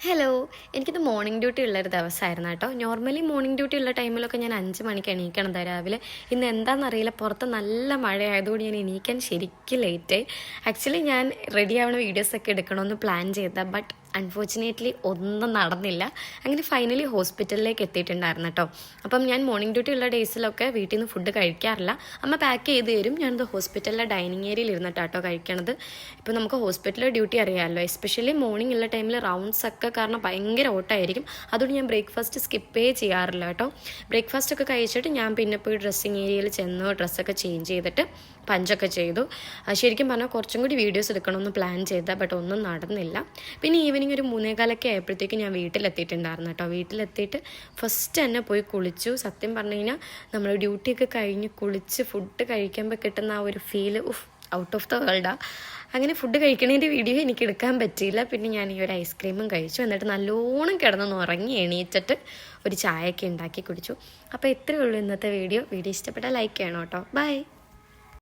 Hello, എനിക്കിത് morning duty ഉള്ളൊരു ദിവസമായിരുന്നു കേട്ടോ. നോർമലി മോർണിംഗ് ഡ്യൂട്ടി ഉള്ള ടൈമിലൊക്കെ ഞാൻ 5 മണിക്ക് എണീക്കണത് രാവിലെ. ഇന്ന് എന്താണെന്നറിയില്ല, പുറത്ത് നല്ല മഴ ആയതുകൊണ്ട് ഞാൻ എണീക്കാൻ ശരിക്കും ലേറ്റായി. ആക്ച്വലി ഞാൻ റെഡി ആവണ വീഡിയോസൊക്കെ എടുക്കണമെന്ന് പ്ലാൻ ചെയ്ത, ബട്ട് അൺഫോർച്ചുനേറ്റ്ലി ഒന്നും നടന്നില്ല. അങ്ങനെ ഫൈനലി ഹോസ്പിറ്റലിലേക്ക് എത്തിയിട്ടുണ്ടായിരുന്നു കേട്ടോ. അപ്പം ഞാൻ മോർണിംഗ് ഡ്യൂട്ടി ഉള്ള ഡേയ്സിലൊക്കെ വീട്ടിൽ നിന്ന് ഫുഡ് കഴിക്കാറില്ല. അമ്മ പാക്ക് ചെയ്ത് തരും. ഞാനത് ഹോസ്പിറ്റലിലെ ഡൈനിങ് ഏരിയയിൽ ഇരുന്നിട്ടാട്ടോ കഴിക്കണത്. ഇപ്പോൾ നമുക്ക് ഹോസ്പിറ്റലിലെ ഡ്യൂട്ടി അറിയാമല്ലോ, എസ്പെഷ്യലി മോർണിംഗ് ഉള്ള ടൈമിൽ റൗണ്ട്സ് ഒക്കെ കാരണം ഭയങ്കര ഓട്ടമായിരിക്കും. അതുകൊണ്ട് ഞാൻ ബ്രേക്ക്ഫാസ്റ്റ് സ്കിപ്പേ ചെയ്യാറില്ല കേട്ടോ. ബ്രേക്ക്ഫാസ്റ്റ് ഒക്കെ കഴിച്ചിട്ട് ഞാൻ പിന്നെ പോയി ഡ്രസ്സിങ് ഏരിയയിൽ ചെന്ന് ഡ്രസ്സൊക്കെ ചേഞ്ച് ചെയ്തിട്ട് പഞ്ചൊക്കെ ചെയ്തു. ശരിക്കും പറഞ്ഞാൽ കുറച്ചും കൂടി വീഡിയോസ് എടുക്കണമെന്ന് പ്ലാൻ ചെയ്താൽ, ബട്ട് ഒന്നും നടന്നില്ല. പിന്നെ ഈവനിങ് ഒരു 3:15 ആയപ്പോഴത്തേക്ക് ഞാൻ വീട്ടിലെത്തിയിട്ടുണ്ടായിരുന്നു കേട്ടോ. വീട്ടിലെത്തിയിട്ട് ഫസ്റ്റ് തന്നെ പോയി കുളിച്ചു. സത്യം പറഞ്ഞു കഴിഞ്ഞാൽ നമ്മൾ ഡ്യൂട്ടിയൊക്കെ കഴിഞ്ഞ് കുളിച്ച് ഫുഡ് കഴിക്കുമ്പോൾ കിട്ടുന്ന ആ ഒരു ഫീല് ഔട്ട് ഓഫ് ദ വേൾഡാണ്. അങ്ങനെ ഫുഡ് കഴിക്കണതിൻ്റെ വീഡിയോ എനിക്ക് എടുക്കാൻ പറ്റിയില്ല. പിന്നെ ഞാൻ ഈ ഒരു ഐസ്ക്രീമും കഴിച്ചു. എന്നിട്ട് നല്ലോണം കിടന്നൊന്ന് ഉറങ്ങി എണീറ്റിട്ട് ഒരു ചായയൊക്കെ ഉണ്ടാക്കി കുടിച്ചു. അപ്പോൾ ഇത്രയേ ഉള്ളൂ ഇന്നത്തെ വീഡിയോ. ഇഷ്ടപ്പെട്ടാൽ ലൈക്ക് ചെയ്യണം കേട്ടോ. ബൈ.